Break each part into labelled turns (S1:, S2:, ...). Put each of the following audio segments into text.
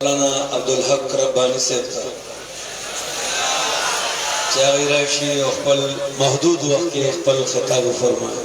S1: مولانا عبدالحق ربانی صاحب تا چاہی راشی اخپل محدود وقت کی اخپل خطاب فرمائے.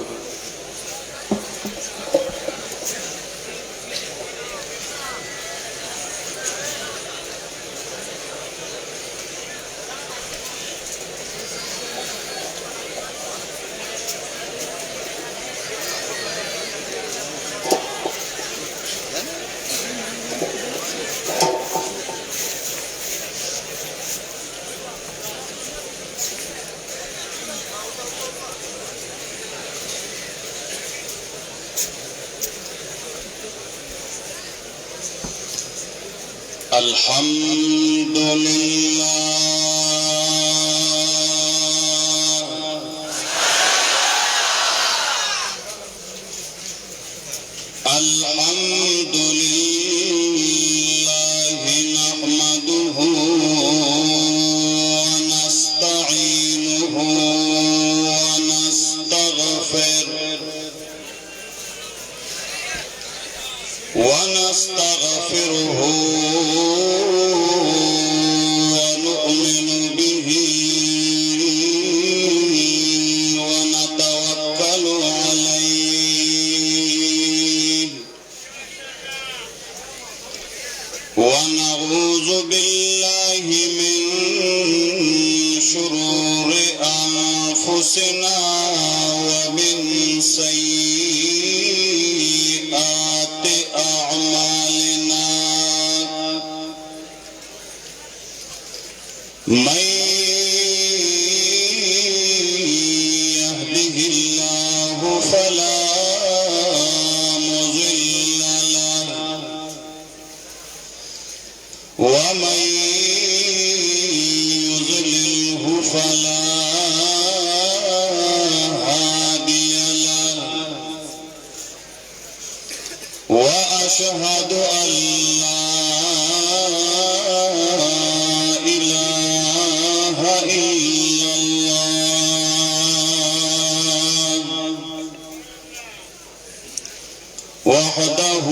S2: الحمد لله الحمد لله نحمده ونستعينه ونستغفره ونؤمن به ونتوكل عليه ونعوذ بالله من شرور أنفسنا ومن سيئات أعمالنا من يهده الله فلا مضل له ومن يضلله فلا هادي له وأشهد أن لا إله إلا الله وحده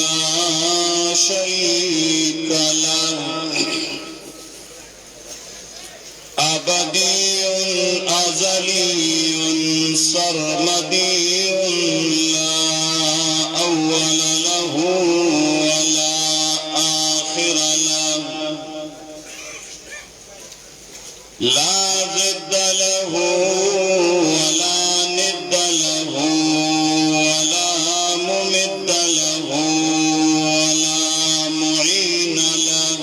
S2: لا شريك له أبدي أزلي سرمدي لا أول له ولا آخر له لا ضد له ولا ند له ولا ممد له ولا معين له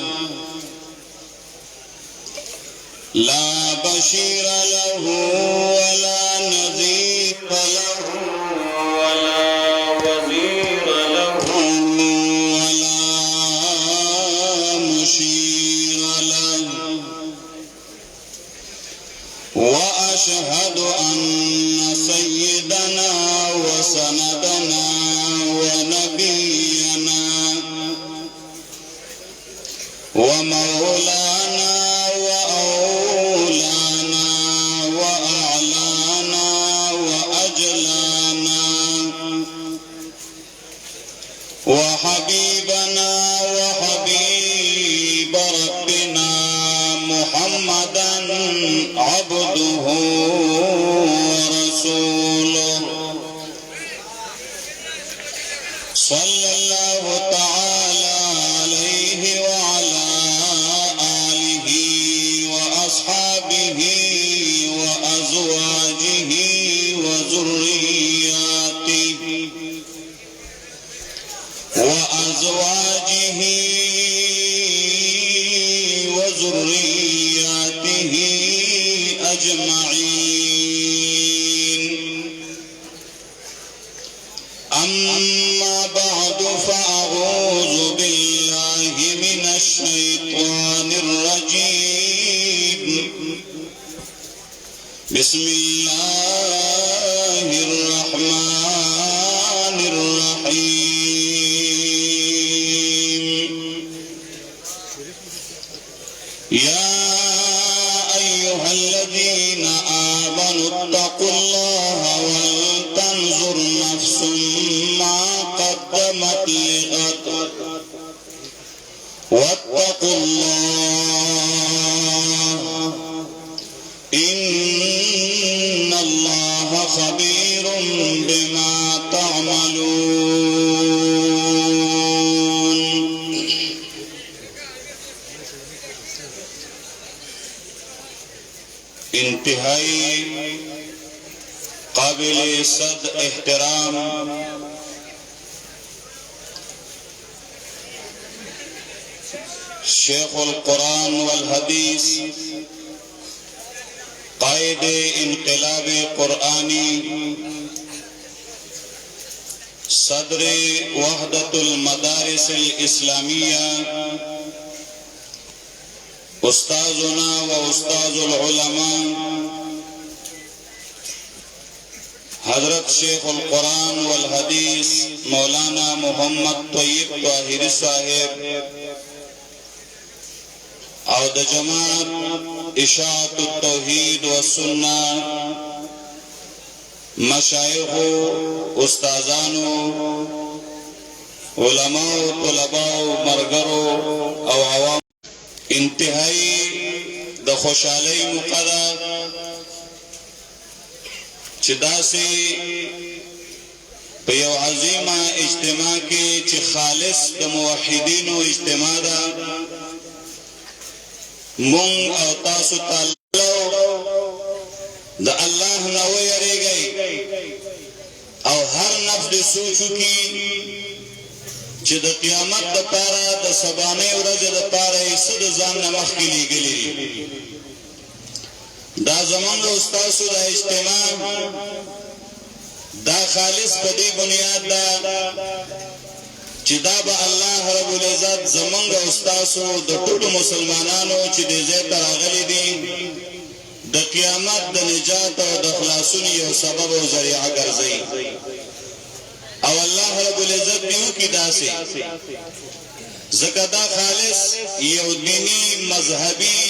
S2: لا بشير له ولا نذير له ولا وزير له ولا مشير له وأشهد أن سيدنا وسندنا ونبينا ومولانا وأولانا وأعلانا وأجلانا وحبيبنا وحبيب ربنا محمدا عبده ورسوله صلى الله تعالى عليه وعلى آله وأصحابه وأزواجه وذرياته أجمعين. أما بعد فأعوذ بالله من الشيطان الرجيم. بسم الله الرحمن الرحيم. يا أيها الذين آمنوا اتقوا الله ولتنظر نفس ما انتہائی قابل صد احترام شیخ القرآن والحدیث قائد انقلاب قرآنی صدر وحدت المدارس الاسلامیہ استاذنا و استاذ العلماء حضرت شیخ القرآن والحدیث مولانا محمد طیب طاہری صاحب او د جماعت اشاعت التوحید والسنہ مشایخ استاذانو علماء طلباء مرګرو او عوام انتہائی د خوشحالی مقدر چې داسې په یو عظیمه اجتماع کې چې خالص د موحدینو اجتماع ده مونږ او تاسو تعالی د الله نه ویریږئ او هر نفس دې سوچ وکړي چې د قیامت دپاره د سبانۍ ورځې دپاره یې څه د ځان نه مخکې لیږلي دا زمونږ استاسو د اجتماع دا خالص په دې بنیاد ده چې دا به الله رب العزت زمونږ استاسو د ټولو مسلمانانو چې دې ځای ته راغلي دي د قیامت د نجات او د خلاصون یو سبب او ذریعه ګرځي او الله رب العزت دیو کی داسې ځکه دا خالص یو دینی مذهبي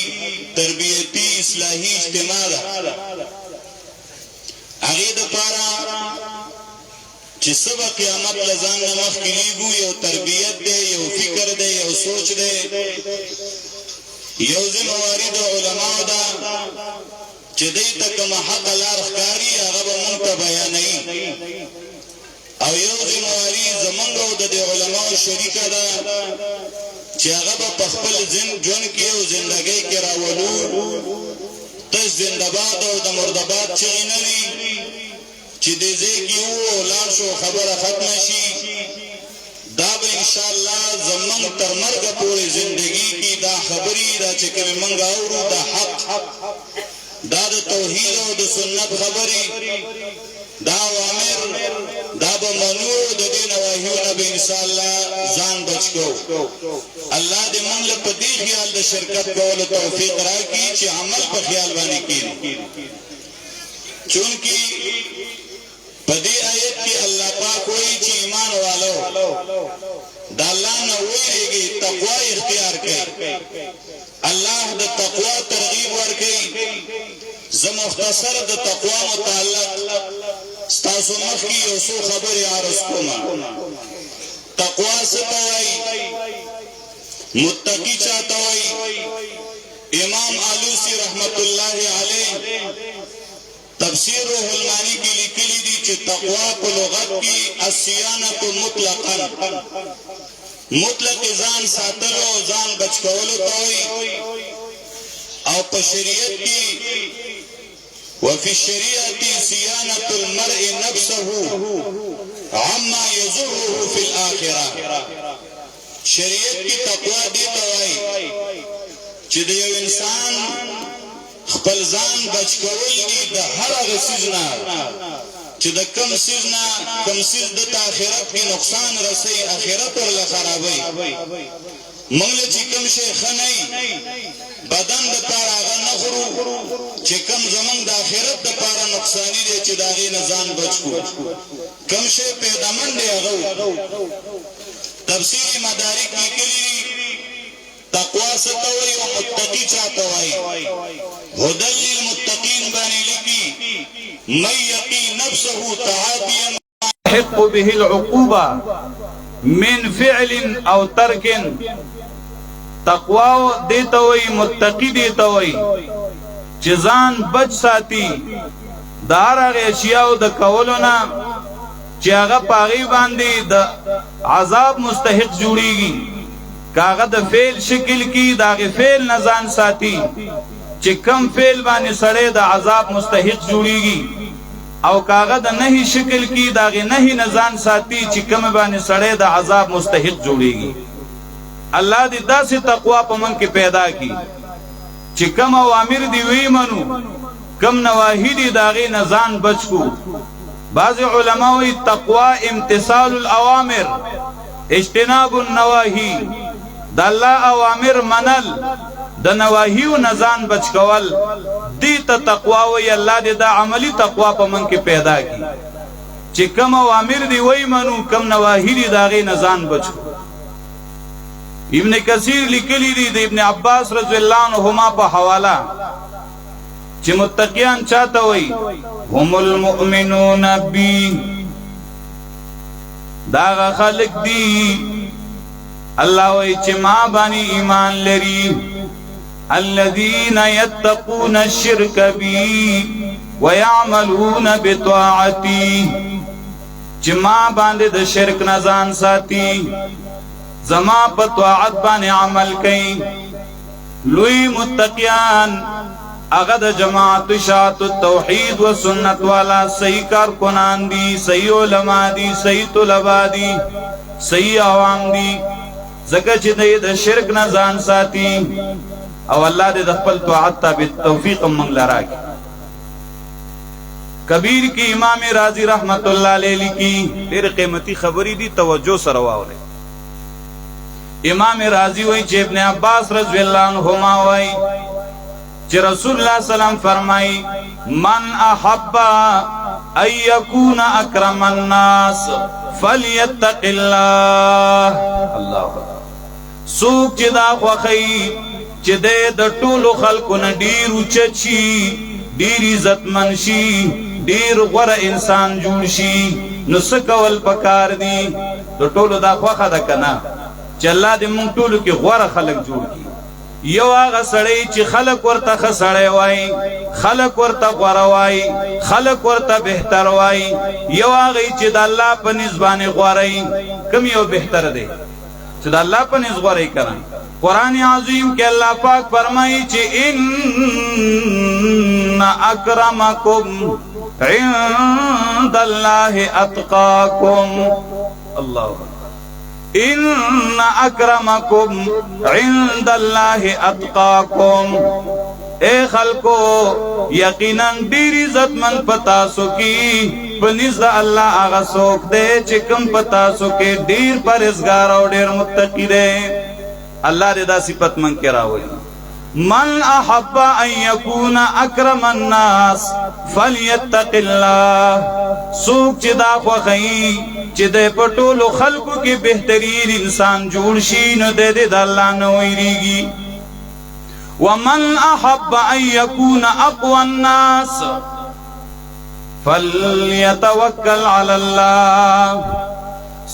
S2: تربیتی اصلاحي اجتماع ده هغې دپاره چې څه به قیامت له ځان نه مخکې لیږو یو تربیت دی یو فکر دی یو سوچ دی یو ذمواري د علماو ده چې دوی ته کومه حقه لار ښکاري هغه به مونږ ته بیانوي او یو ذمواري زمونږ او د دې علماو شریکه ده چې هغه به په خپل ژوند کې او زندګۍ کې راولو تش زنده‌باد او د مرده‌باد چغې نه وي چې دې ځای کې وو لاړ شو خبره ختمه شي دا به انشاءالله زمونږ تر مرګه پورې زندګي کې دا خبرې دا چې کومې مونږ اورو دا حق دا د توحید او د سنت خبرې دا اوامر دا به منو د دې نواهیونه به انشاءالله ځان بچ کوو الله دې موږ له په دې خیال د شرکت کولو توفیق راکړي چې عمل په خیال باندې کړي چونکې په دې آیت کې الله پاک وایي چې ایمان والو د الله نه ویریږئ تقوا اختیار کړئ الله د تقوا ترغیب ورکوي زه مختصر د تقوا متعلق ستاسو مخکې یو څو خبرې عرض کوم تقوا څه ته وایي متقی چاته وایي امام آلوسی رحمت الله علیه تفسیر روح المانی کې لیکلي دي چې تقوا په لغت کې الصیانة مطلقا مطلق ځان ساتلو ځان بچ کولو ته وایي او په شریعت کې وفي الشريعة صيانة المرء نفسه عما يضره في الآخرة شریعت کی تقوا دی توای چې د یو انسان خپل ځان بچ کول دي د هر هغه څیز نه چې د کم څیز نه کم څیز د آخرت کې نقصان رسي آخرت ورله خرابوي موږ چې کوم شي خنۍ بدن د پاره هغه نه خورو چې کوم زمونږ د آخرت د پاره نقصانی دی چې د هغې نه ځان بچ کړو کوم شی پیدامن دی هغه تفسیر مدارک لیکلي تقوا څه ته وایي او متقي چاته وایي هدى للمتقین باندې لیکي من یقي نفسه تعاطیا
S3: يحق به العقوبة من فعل او ترك تقوا دیتا وی متقی دیتا وی چیزان بچ ساتی دار اغی اشیاء دا کولونا چی اغا پاغی باندی دا عذاب مستحق جوڑی گی کاغا دا فیل شکل کی دا اغی فیل نزان ساتی چې کم فعل باندې سړی د عذاب مستحق جوړیږي او کاغه د نهي شکل کې داغه نهي نزان ساتي چې کم باندې سړی د عذاب مستحق جوړیږي الله دې داسې تقوا په من کې پیدا کی چې کم اوامر دی وی منو کم نواهی دی داغه نزان بچ کو بعض علماء وی تقوا امتثال الاوامر اجتناب النواهی د الله اوامر منل د نواهی او نزان بچ کول دی ته تقوا وی الله دې دا عملی تقوا په من کې پیدا کی چې کم اوامر دی وی منو کم نواهی دی داغه نزان بچ کو ابن کثیر لیکلی دی د ابن عباس رضی الله عنهما په حواله چې متقیان چاته وای هم المؤمنون بی دا خلق دی الله وای چې ما باندې ایمان لري الذين يتقون الشرك بي ويعملون بطاعتي چې ما باندې د شرک نه ځان ساتي زما په طاعت باندې عمل کوي لوی متقیان اغه د جماعت شاعت التوحید و سنت والا صحیح کارکنان دي صحیح علما دي صحیح طلبا دي صحیح عوام دي زکه چې د شرک نه ځان ساتي او الله دې د خپل طاعت ته توفیق موږ لراکي کبیر کی امام رازی رحمت الله علیه لیکي ډېر قیمتي خبرې دي توجه سره واورئ امام رازی وای چې ابن عباس رضی الله عنهما وای چې رسول الله سلام فرمای من احب ان يكون اکرم الناس فليتق الله الله سوق چې دا خوخی چې د ټولو خلکو نه ډیر اوچي ډیر عزتمن شي ډیر غوره انسان جوړ شي نو څه کول پکار دي د ټولو دا خوخه ده کنه چې الله دې مونږ ټول کې غوړه خلق جوړ کړي یو هغه سړی چې خلق ورته خسړی وای خلق ورته غوړه وای خلق ورته بهتر وای یو هغه چې د الله په نسبانه غوړی کوم یو بهتر دی چې د الله په نسبت غوړی کړي قران عظیم کې الله پاک فرمایي چې ان اکرمکم عند الله اتقاکم الله ان اکرمکم عند الله اتقاکم اے خلقو یقینا ډیر عزت من پتا سو کی پنځ الله هغه څوک دی چې کوم پتا سو کې ډیر پرهیزګار او ډیر متقی دی الله دې دا صفت من کې راوړي من احب ان يكون اکرم الناس فليتق الله سوق چې دا خوخی چې د پټولو خلقو کې بهترین انسان جوړ شي نو د الله نه ویریږي ومن احب ان يكون اقوى الناس فليتوكل على الله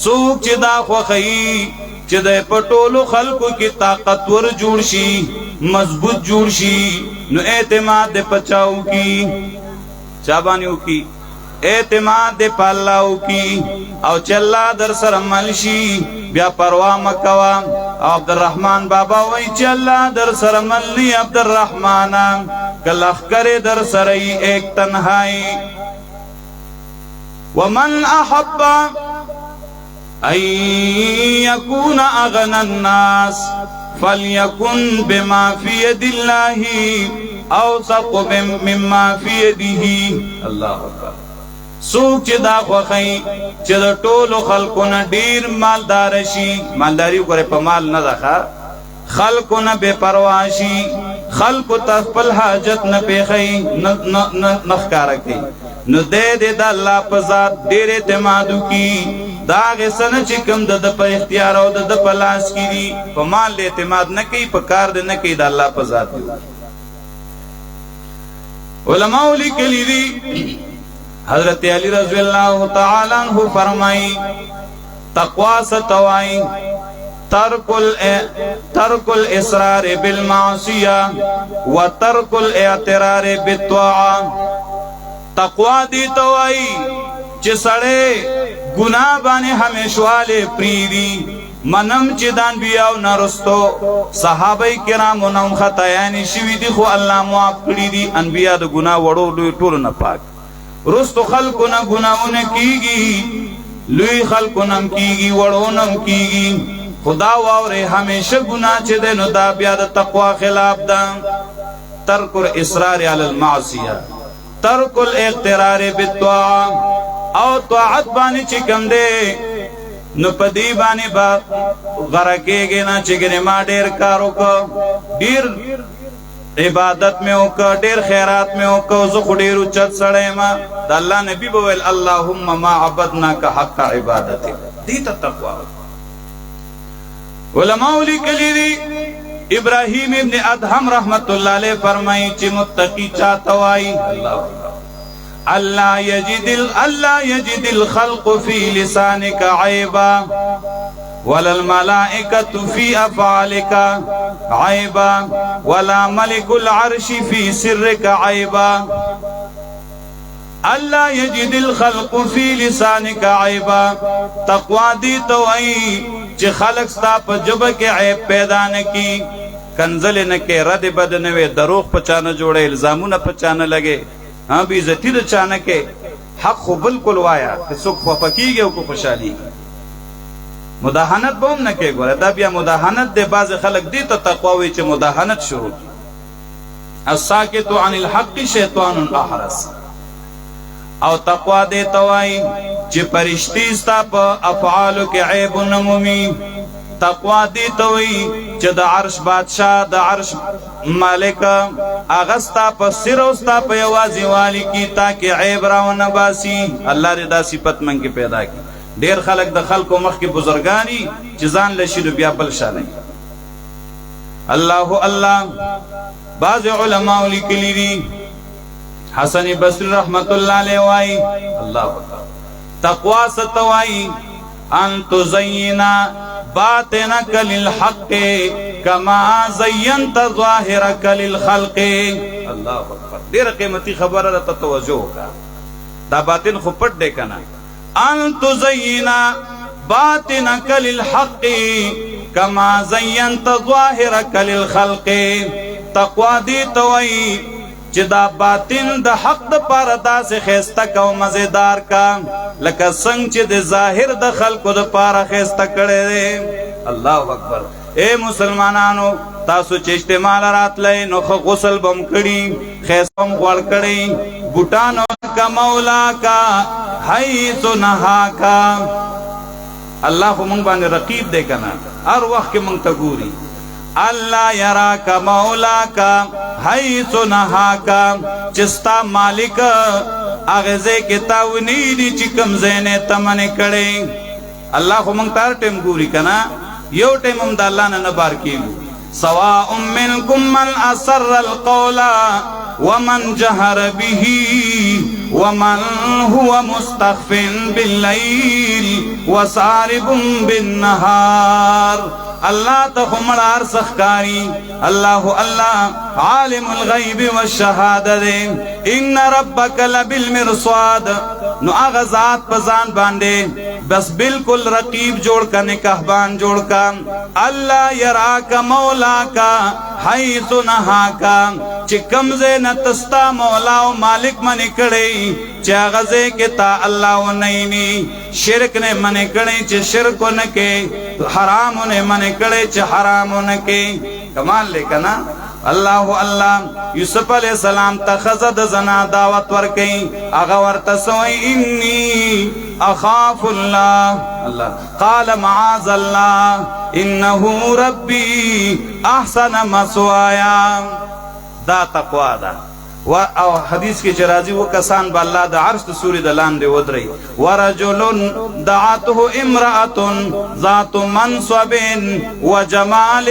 S3: سوق چې دا خوخی چې د پټولو خلقو کې طاقتور جوړ شي مضبوط جوړ شي نو اعتماد دې پچاو کی چابانیو کی اعتماد دې پالاو کی او چلا در سره مل شي بیا پروا مکوا او عبدالرحمن بابا وای چلا در سره مل عبدالرحمن کلخ کرے در سره ایک تنہائی ومن احب ان يكون اغنى الناس فليكن بما في يد الله اوثق مما في يده الله اکبر سوق چې دا خوخی چې د ټولو خلکو نه ډیر مالدار شي مالداری ګره په مال نه ده خلکو نه بے پروا شي خلکو ته خپل حاجت نه پیخی نه نخکارا کوي نو دې د الله په ذات ډېر اعتماد کی دا غسن چې کوم د په اختیار او د په لاس کې دي په مال اعتماد نه کوي په کار دې نه کوي د الله په ذات علماء لیکلي دي حضرت علی رضی الله تعالی عنہ فرمایي تقوا ستوای ترک الاصرار بالمعصیه وترک الاعترار بالطاعه تقوا دی توای چې سړی ګناه باندې همیشواله پریری منم چې د انبیاو نه رستو صحابه کرامو نوم خطایان شوي دي خو الله معاف کړي دي انبیا د ګناه وړو لوی ټولو نه پاک رستو خلقو نه ګناهونه کیږي لوی خلقو نم کیږي وړو نم کیږي خدا واوره همیشه ګناه چې ده نو دا بیا د تقوا خلاف ده ترک الاصرار علی المعصیه ترک الاقترار بالطاعه او طاعت باندې چې کم ده نو پدی باندې با غرقېږي نه چې ګنې ما ډېر کار وکړ ډېر عبادت میں وکړ ډېر خیرات میں وکړ زه خو ډېر اوچت سړی ما د الله نبی به ویل اللهم ما عبدناک حق عبادتک دې ته تقوا علماء لیکلي دي ابراهیم ابن ادهم رحمت الله علیه فرمایي چې متقی چاته وایي الله یجد الخلق فی لسانک عیبا ولا الملائکة فی افعالک عیبا ولا ملک العرش فی سرک عیبا اللہ یجد الخلق فی لسانک عیبا تقوا دی تو ای چه خلق ستا پا جب کے عیب پیدا نکی کنزل نکے رد بد نوے دروغ پچانا جوڑے الزامون پچانا لگے ہاں بھی عزتی دا چانکے حق خو بالکل وایا کہ سکھ فکی گئے کو خوشحالی مداحنت بوم نکے گورے دا بیا مداحنت دے باز خلق دی تا تقواوی چه مداحنت شروع الساکتو عن الحق شیطان احرس او تقوا دے توائی چه پرشتی ستا پا افعالو کے عیب نمومی تقوا دی توئی چه دا عرش بادشاہ دا عرش مالک اغسطا پا سروستا پا یوازی والی کی تاکہ عیب راو نباسی اللہ دے دا صفت من کے پیدا کی دیر خلق دا خلق و مخ کی بزرگانی چیزان لشیدو بیا بل شالیں اللہ اللہ بعض علماء لکلی دی حسن بصری رحمت اللہ علیہ وائی اللہ تقوا ستوائی ان تزینا باطنک للحق کما زینت ظاہرک للخلق اللہ اکبر دیر قیمتی خبر ہے توجہ کا دا باطن خو پٹ دے کنا ان تزینا باطنک للحق کما زینت ظاہرک للخلق تقوا دی توئی چه دا باطن دا حق دا پارا دا سے خیستا کا و مزیدار کا لکا سنگ چه دا ظاہر دا خلق دا پارا خیستا کڑے دے اللہ اکبر اے مسلمانانو تاسو چه اجتماع رات لئے نوخ غسل بم کڑی خیست بم غوڑ کڑی بوٹانو کا مولا کا حیث نہا کا اللہ خو منگ بانے رقیب دے کنا ہر وقت کے منگ تگوری اللہ یراک مولاک حیث نہاکا چستا مالک اغزے کے تاونیدی چکم زینے تمن کڑے اللہ خو منگتار ٹیم گوری کنا یو ٹیم امدہ اللہ نے نبار کیگو سواء منکم من اثر القول ومن جہر به ومن هو مستخف باللیل وسارب بالنہار اللہ تخمر سخکاری اللہ اللہ عالم الغیب والشہادہ دے ان ربک لبالمرصاد نو آغازات پزان باندے بس بالکل رقیب جوڑ کا نکہبان جوڑ کا اللہ یراک مولا کا حیث نہا کا چکم زے نتستا مولا و مالک منی کڑے چا غزے کے تا اللہ و نینی شرک نے منی کڑے چا شرک نکے حرام نے منی کڑے چا حرام نکے کمال لے کنا اللہ اللہ یوسف علیہ السلام تخزد زنا دعوت ورکی اغور تسوئی انی اخاف اللہ قال معاذ اللہ انہو ربی احسن مسوایا دا تقوا دا او حدیث کی چرازی وہ کسان با اللہ دا عرش دا سوری دا لان دے ودرئی ورجل دعاته امرأت ذات منصب وجمال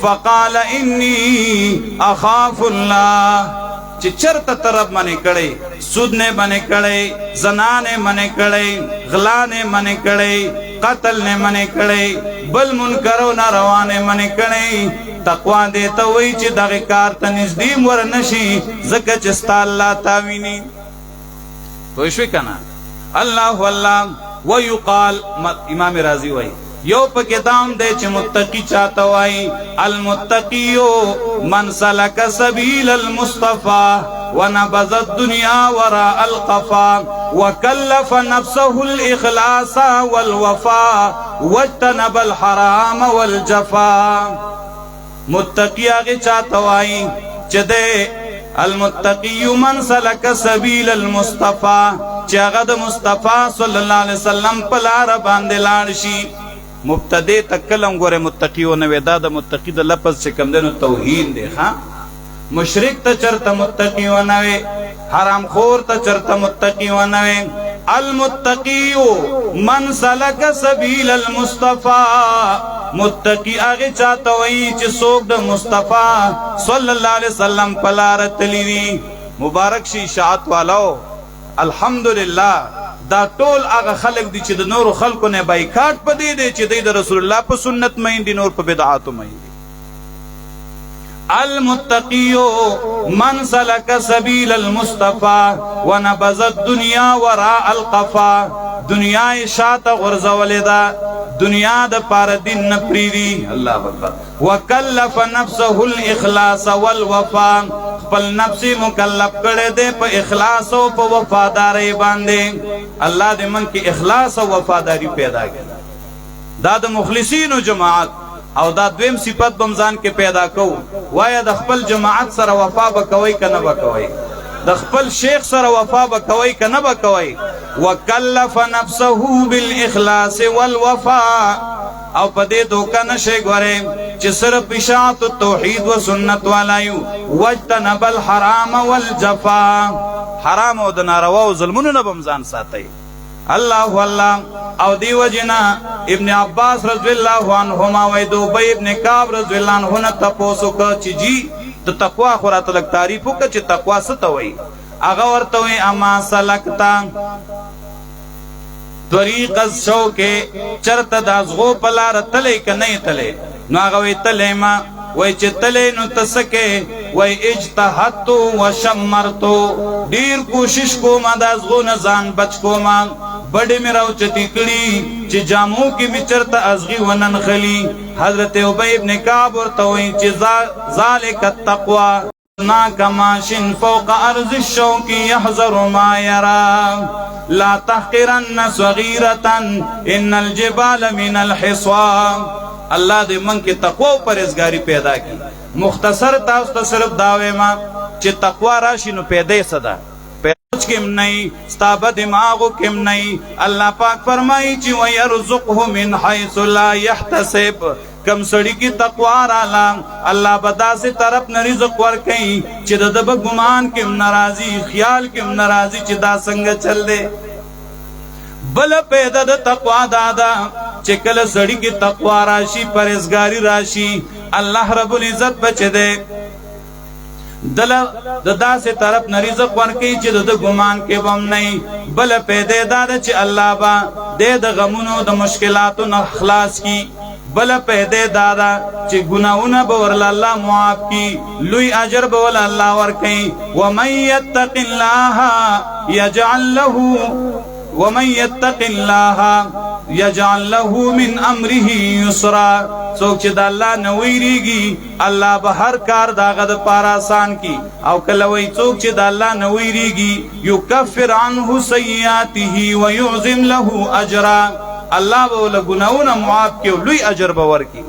S3: فقال انی اخاف اللہ چی چرت طرف منے کڑے سودنے منے کڑے زنانے منے کڑے غلانے منے کڑے قتل نے منے کڑے بل منکرو ناروانے منے کڑے تقوی دیتا وی چی داغی کارتا نزدیم ورنشی زکا چستا اللہ تاوینی تو اشوی کنا اللہ واللہ ویقال امام رازی وی یو پکې دام دی چې متقی چاته وایي المتقیو من سلک سبیل المصطفى ونبذ الدنيا وراء القفا وكلف نفسه الإخلاص والوفاء واجتنب الحرام والجفا. متقی هغه چاته وایي چې دی المتقی من سلک سبیل المصطفى چې هغه د مصطفی صلی الله علیه وسلم په لار باندې لاړ شي. مبتدی تکلم ګوره متقی و نوې دا د متقی د لفظ چې کوم دی نو توهین دی. ها مشرک ته چرته متقی و نوې، حرام خور ته چرته متقی و نوې. المتقی من سلک سبیل المصطفى متقی هغه چاته وایي چې څوک د مصطفی صلی الله علیه وسلم په لار تللی وي. مبارک شي اشاعت والو. الحمدلله دا ټول هغه خلق دي چې د نورو خلقو نه بایکاټ پدې دي چې د رسول الله په سنت مې دي، نور په بدعاتو مې دي. المتقی من سلک سبیل المصطفى ونبذ الدنيا وراء القفا. دنیا شاته غرزولې ده، دنیا د پاره دین نه پریدي. الله اکبر. وکلف نفسه الاخلاص والوفاء خپل نفس مکلف کړي دے په اخلاص او په وفاداری باندې. الله دې من کې اخلاص او وفاداری پیدا کړي. دا د مخلصینو جماعت او دا دویم صفت بمزان کې پیدا کو. وایا د خپل جماعت سره وفا بکوي کنه بکوي، د خپل شیخ سره وفا بکوي کنه بکوي. وکلف نفسه بالاخلاص والوفاء او پدې دوکا نشي ګوره چې صرف اشاعت توحید و سنت والایو. واجتنب الحرام والجفا حرام او د ناروا او ظلمونو نه بمزان ساتي. الله الله. او دیو جنا ابن عباس رضی الله عنهما و دوبی ابن کعب رضی الله عنه تاسو کو چې جی د تقوا خورات لک تعریف وکړه چې تقوا څه ته وایي. هغه ورته وایي اما سلکتا طریق الشوق چرته دازغو پلار تلې کنه تلې. نو هغه وی تلې ما وای چې تلې نو تسکه وای اجتهدت وشمرت ډیر کوشش کوم دازغو نه ځان بچ کوم. بڑے میرا اوچتی کڑی چی جامو کی بچرتا ازغی ونن خلی. حضرت عبی ابن کعب ورطوئی چی ذالک التقوی ناکماشن فوق ارض الشوق یحذر ما یرا لا تحقرن صغیرتا ان الجبال من الحصوا. اللہ دے من کی تقوی پر ازگاری پیدا کی. مختصر تاستا صرف دعوے ما چی تقوی راشی نو پیدے صدا کم نہیں ستاب دماغو کم نہیں. اللہ پاک فرمائی چی وَيَرْزُقْهُ مِنْ حَيْثُ لَا يَحْتَسِبْ کم سڑی کی تقوی رالا اللہ بدا سے طرف نہ رزق ورکئی چی دا دب گمان کم نرازی خیال کم نرازی چی دا سنگ چل دے. بل پیدا دا تقوی دادا چی کل سڑی کی تقوی راشی پرہیزگاری راشی اللہ رب العزت بچ دے. دل ددا سے طرف نہ رزق ورکی چې د ګمان کې بم نه. بل پیدا دادا چې الله با دې د غمونو د مشکلاتو نه خلاص کی. بل پیدا دادا چې ګناونه به ورل الله معاف کی، لوی اجر به ول الله ورکي. ومن يتق الله يجعل له من امره يسرا. څوک چې د الله نه ویریږي الله به هر کار داغه د پاره آسان کی. او کله وای څوک چې د الله نه ویریږي یکفر عنه سیئاته ويعظم له اجرا الله به له ګناونه معاف کی او لوی اجر به ورکی.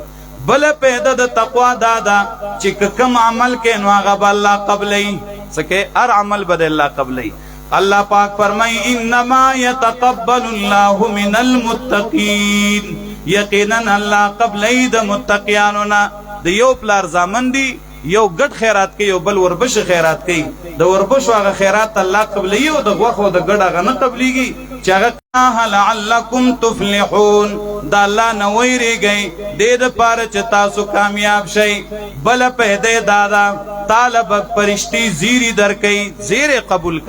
S3: بل پیدا د تقوا دادا چې کوم عمل کې نو هغه الله قبلې سکه هر عمل بد الله قبلې. اللہ پاک فرمائی انما یتقبل اللہ من المتقین. یقیناً اللہ قبلی دا متقیانونا دا یو پلار زامن دی یو گٹ خیرات کی یو بل وربش خیرات کی. دا وربش واغا خیرات اللہ قبلی و دا غوخ و دا گڑ آغا نقبلی گی چاگا کاها لعلکم تفلحون. دا اللہ نویری گئی دے دا پارا چتاسو کامیاب شئی. بل پہدے دادا طالب پرشتی زیری در کئی زیر قبول کا.